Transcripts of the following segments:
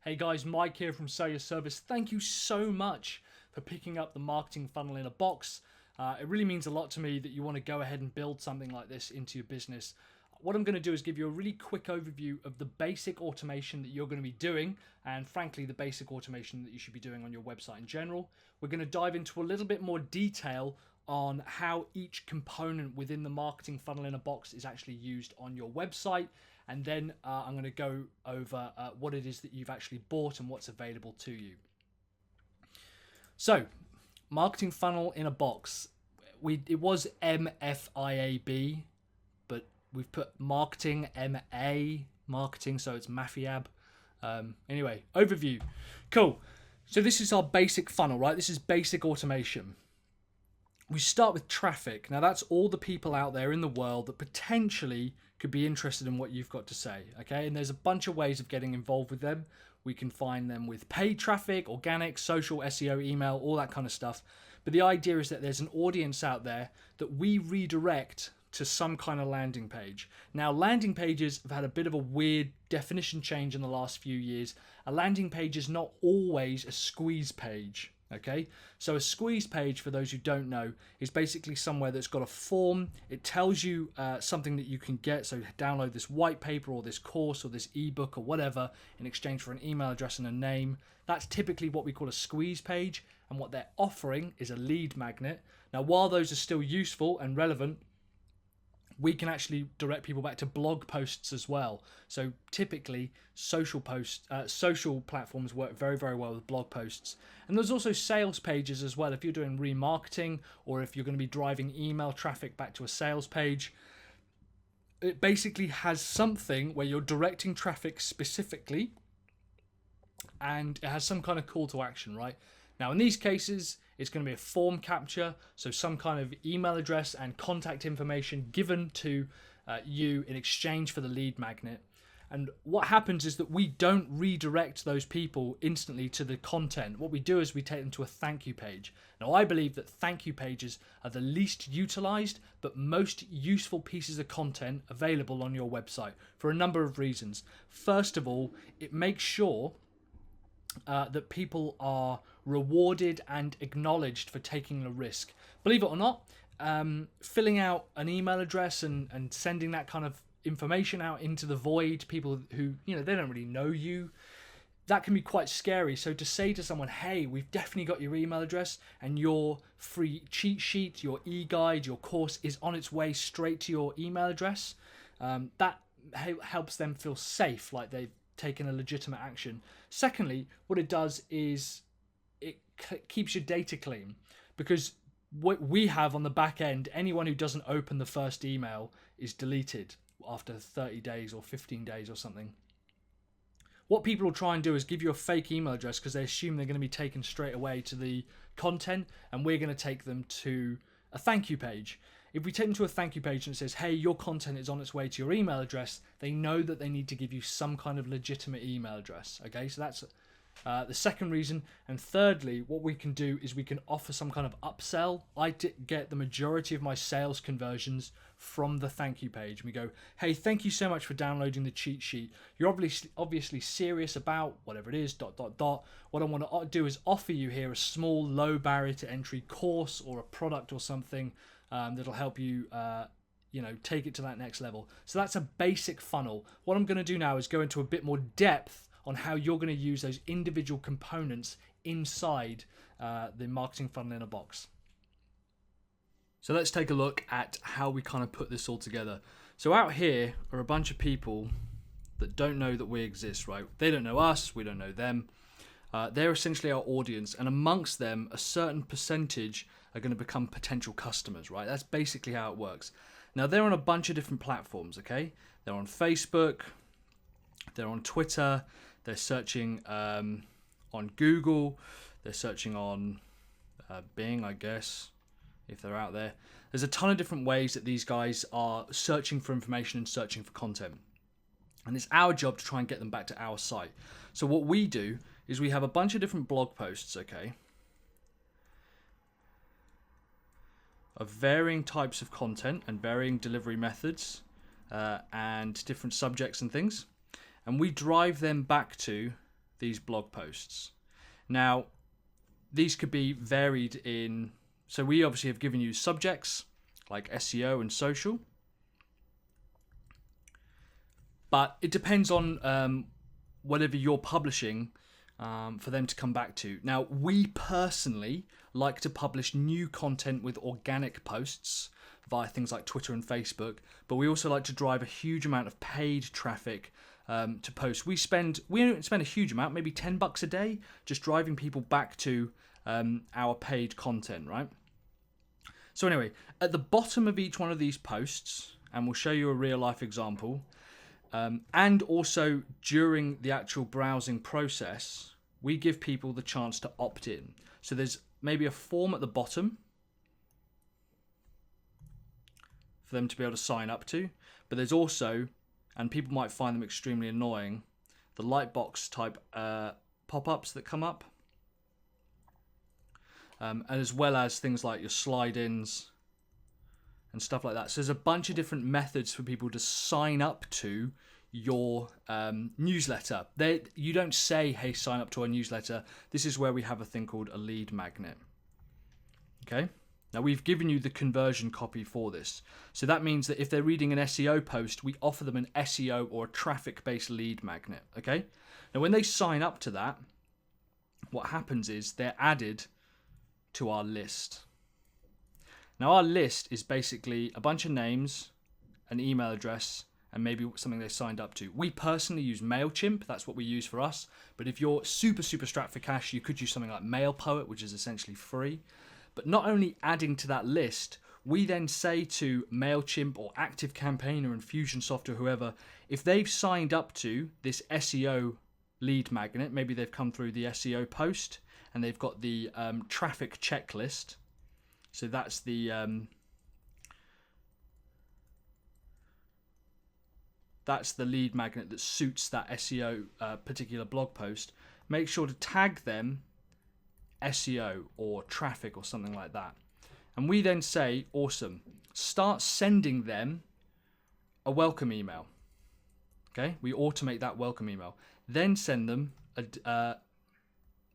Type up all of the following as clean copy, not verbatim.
Hey guys, Mike here from Sell Your Service. Thank you so much for picking up the marketing funnel in a box. It really means a lot to me that you want to go ahead and build something like this into your business. What I'm going to do is give you a really quick overview of the basic automation that you're going to be doing, and frankly, the basic automation that you should be doing on your website in general. We're going to dive into a little bit more detail on how each component within the marketing funnel in a box is actually used on your website. And then I'm going to go over what it is that you've actually bought and what's available to you. So, marketing funnel in a box. It was MFIAB, but we've put marketing MA marketing, so it's Mafiab. Anyway, overview. Cool. So this is our basic funnel, right? This is basic automation. We start with traffic. Now that's all the people out there in the world that potentially could be interested in what you've got to say, okay? And there's a bunch of ways of getting involved with them. We can find them with paid traffic, organic, social, SEO, email, all that kind of stuff. But the idea is that there's an audience out there that we redirect to some kind of landing page. Now, landing pages have had a bit of a weird definition change in the last few years. A landing page is not always a squeeze page. Okay, so a squeeze page, for those who don't know, is basically somewhere that's got a form. It tells you something that you can get. So download this white paper or this course or this ebook or whatever in exchange for an email address and a name. That's typically what we call a squeeze page. And what they're offering is a lead magnet. Now, while those are still useful and relevant, we can actually direct people back to blog posts as well. So typically social platforms work very, very well with blog posts. And there's also sales pages as well. If you're doing remarketing or if you're going to be driving email traffic back to a sales page, it basically has something where you're directing traffic specifically and it has some kind of call to action, right? Now, in these cases, it's going to be a form capture, so some kind of email address and contact information given to you in exchange for the lead magnet. And what happens is that we don't redirect those people instantly to the content. What we do is we take them to a thank you page. Now, I believe that thank you pages are the least utilized but most useful pieces of content available on your website for a number of reasons. First of all, it makes sure that people are rewarded and acknowledged for taking the risk. Believe it or not, filling out an email address and sending that kind of information out into the void, people who, they don't really know you, that can be quite scary. So to say to someone, hey, we've definitely got your email address and your free cheat sheet, your e-guide, your course is on its way straight to your email address, that helps them feel safe, like they've taken a legitimate action. Secondly, what it does is it keeps your data clean, because what we have on the back end, anyone who doesn't open the first email is deleted after 30 days or 15 days or something. What people will try and do is give you a fake email address because they assume they're going to be taken straight away to the content, and we're going to take them to a thank you page. If we take them to a thank you page and it says, hey, your content is on its way to your email address, they know that they need to give you some kind of legitimate email address. Okay, so that's the second reason. And thirdly, what we can do is we can offer some kind of upsell. I get the majority of my sales conversions from the thank you page. We go, hey, thank you so much for downloading the cheat sheet. You're obviously serious about whatever it is, ... What I want to do is offer you here a small, low barrier to entry course or a product or something that'll help you take it to that next level. So that's a basic funnel. What I'm going to do now is go into a bit more depth on how you're going to use those individual components inside the marketing funnel in a box. So let's take a look at how we kind of put this all together. So out here are a bunch of people that don't know that we exist, right? They don't know us, we don't know them. They're essentially our audience, and amongst them, a certain percentage are going to become potential customers, right? That's basically how it works. Now, they're on a bunch of different platforms, okay? They're on Facebook, they're on Twitter, they're searching on Google, they're searching on Bing, I guess, if they're out there. There's a ton of different ways that these guys are searching for information and searching for content. And it's our job to try and get them back to our site. So what we do is we have a bunch of different blog posts, okay, of varying types of content and varying delivery methods and different subjects and things. And we drive them back to these blog posts. Now, these could be varied in, so we obviously have given you subjects like SEO and social, but it depends on whatever you're publishing for them to come back to. Now, we personally like to publish new content with organic posts via things like Twitter and Facebook, but we also like to drive a huge amount of paid traffic to posts. We don't spend a huge amount, maybe $10 a day, just driving people back to our paid content, right? So anyway, at the bottom of each one of these posts, and we'll show you a real life example, and also during the actual browsing process, we give people the chance to opt in. So there's maybe a form at the bottom for them to be able to sign up to, but there's also, and people might find them extremely annoying, the lightbox type pop-ups that come up, and as well as things like your slide-ins and stuff like that. So there's a bunch of different methods for people to sign up to your newsletter. You don't say, hey, sign up to our newsletter. This is where we have a thing called a lead magnet. Okay? Now, we've given you the conversion copy for this. So that means that if they're reading an SEO post, we offer them an SEO or a traffic-based lead magnet. Okay? Now, when they sign up to that, what happens is they're added to our list. Now, our list is basically a bunch of names, an email address, and maybe something they signed up to. We personally use MailChimp. That's what we use for us. But if you're super strapped for cash, you could use something like MailPoet, which is essentially free. But not only adding to that list, we then say to MailChimp or ActiveCampaign or Infusionsoft or whoever, if they've signed up to this SEO lead magnet, maybe they've come through the SEO post and they've got the traffic checklist. So that's the lead magnet that suits that SEO particular blog post. Make sure to tag them SEO or traffic or something like that. And we then say, awesome, start sending them a welcome email. Okay, we automate that welcome email. Then send them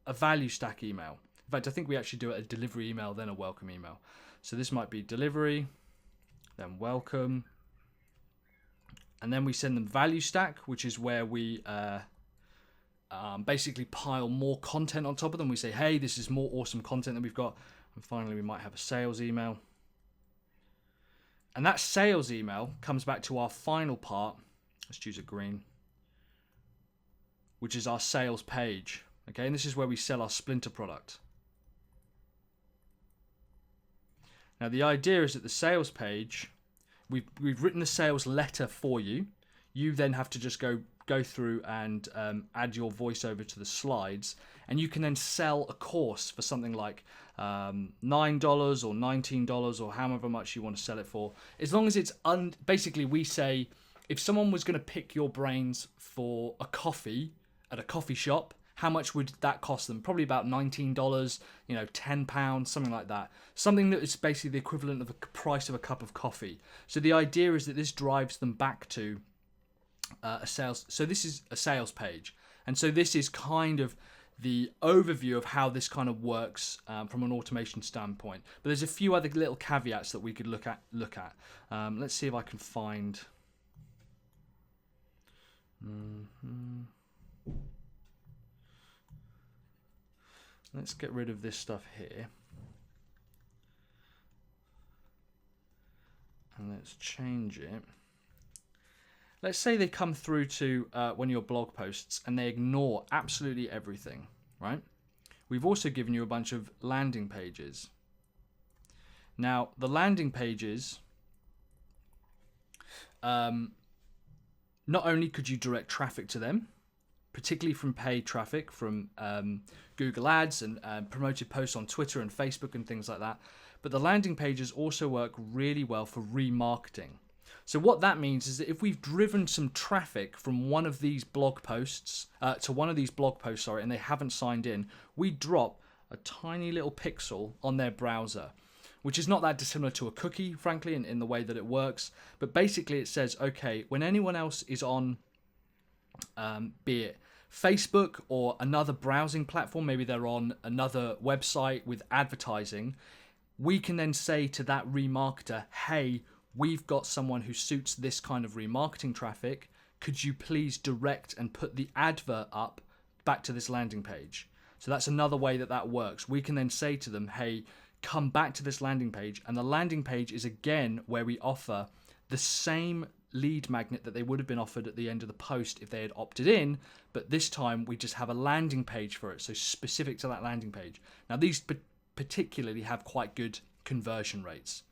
a value stack email. In fact, I think we actually do it a delivery email, then a welcome email. So this might be delivery, then welcome, and then we send them value stack, which is where we basically pile more content on top of them. We say, hey, this is more awesome content that we've got. And finally, we might have a sales email. And that sales email comes back to our final part. Let's choose a green, which is our sales page. Okay, and this is where we sell our Splinter product. Now, the idea is that the sales page, we've written the sales letter for you. You then have to just go through and add your voiceover to the slides, and you can then sell a course for something like $9 or $19 or however much you want to sell it for. As long as it's basically, we say if someone was going to pick your brains for a coffee at a coffee shop, how much would that cost them? Probably about $19, £10, something like that. Something that is basically the equivalent of the price of a cup of coffee. So the idea is that this drives them back to a sales. So this is a sales page. And so this is kind of the overview of how this kind of works from an automation standpoint. But there's a few other little caveats that we could look at. Let's see if I can find. Let's get rid of this stuff here. And let's change it. Let's say they come through to one of your blog posts and they ignore absolutely everything, right? We've also given you a bunch of landing pages. Now, the landing pages, not only could you direct traffic to them, particularly from paid traffic from Google Ads and promoted posts on Twitter and Facebook and things like that, but the landing pages also work really well for remarketing. So what that means is that if we've driven some traffic from one of these blog posts to one of these blog posts, and they haven't signed in, we drop a tiny little pixel on their browser, which is not that dissimilar to a cookie, frankly, in the way that it works. But basically it says, okay, when anyone else is on, be it Facebook or another browsing platform, maybe they're on another website with advertising, we can then say to that remarketer, hey, we've got someone who suits this kind of remarketing traffic. Could you please direct and put the advert up back to this landing page? So that's another way that works. We can then say to them, hey, come back to this landing page. And the landing page is again where we offer the same lead magnet that they would have been offered at the end of the post if they had opted in, but this time we just have a landing page for it, so specific to that landing page. Now these particularly have quite good conversion rates.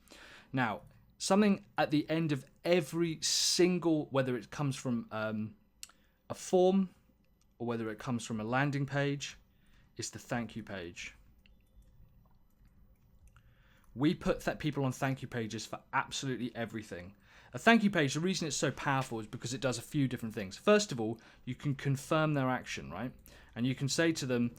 Now, something at the end of every single, whether it comes from a form or whether it comes from a landing page, is the thank you page. We put people on thank you pages for absolutely everything. A thank you page, the reason it's so powerful is because it does a few different things. First of all, you can confirm their action, right? And you can say to them,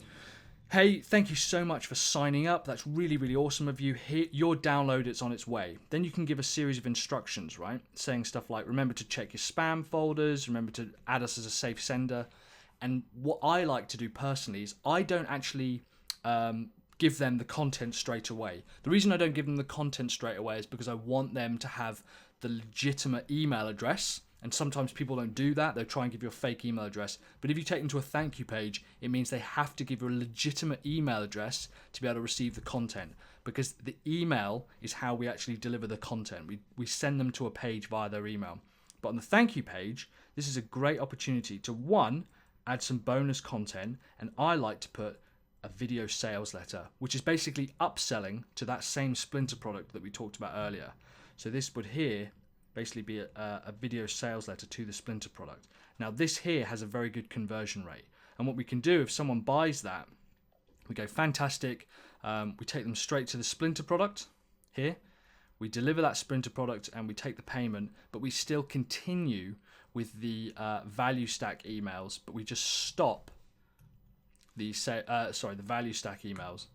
hey, thank you so much for signing up. That's really, really awesome of you. Here, your download, it's on its way. Then you can give a series of instructions, right? Saying stuff like, remember to check your spam folders, remember to add us as a safe sender. And what I like to do personally is I don't actually give them the content straight away. The reason I don't give them the content straight away is because I want them to have the legitimate email address. And sometimes people don't do that. They'll try and give you a fake email address. But if you take them to a thank you page, it means they have to give you a legitimate email address to be able to receive the content. Because the email is how we actually deliver the content. We send them to a page via their email. But on the thank you page, this is a great opportunity to, one, add some bonus content. And I like to put a video sales letter, which is basically upselling to that same Splinter product that we talked about earlier. So this would here basically be a video sales letter to the Splinter product. Now this here has a very good conversion rate. And what we can do if someone buys that, we go fantastic. We take them straight to the Splinter product here. We deliver that Splinter product and we take the payment, but we still continue with the value stack emails, but we just stop the the value stack emails.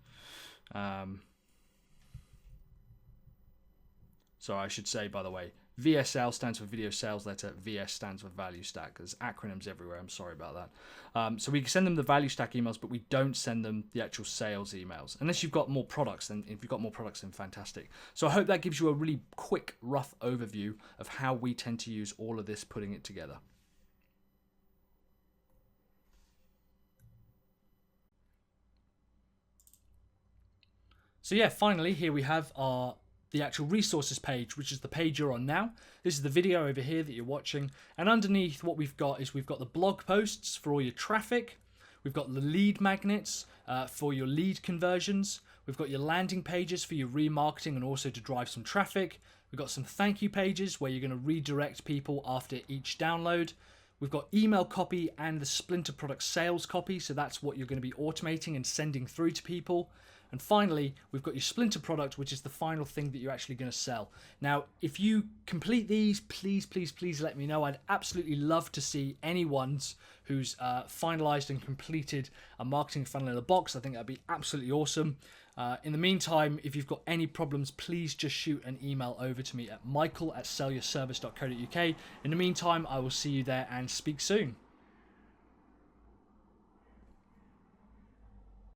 So I should say, by the way, VSL stands for video sales letter, VS stands for value stack. There's acronyms everywhere, I'm sorry about that. So we can send them the value stack emails, but we don't send them the actual sales emails. Unless you've got more products, then if you've got more products, then fantastic. So I hope that gives you a really quick, rough overview of how we tend to use all of this, putting it together. So yeah, finally, here we have the actual resources page, which is the page you're on now. This is the video over here that you're watching. And underneath what we've got is we've got the blog posts for all your traffic. We've got the lead magnets for your lead conversions. We've got your landing pages for your remarketing and also to drive some traffic. We've got some thank you pages where you're going to redirect people after each download. We've got email copy and the Splinter product sales copy. So that's what you're going to be automating and sending through to people. And finally, we've got your Splinter product, which is the final thing that you're actually going to sell. Now, if you complete these, please, please, please let me know. I'd absolutely love to see anyone's who's finalized and completed a marketing funnel in a box. I think that'd be absolutely awesome. In the meantime, if you've got any problems, please just shoot an email over to me at michael@sellyourservice.co.uk. In the meantime, I will see you there and speak soon.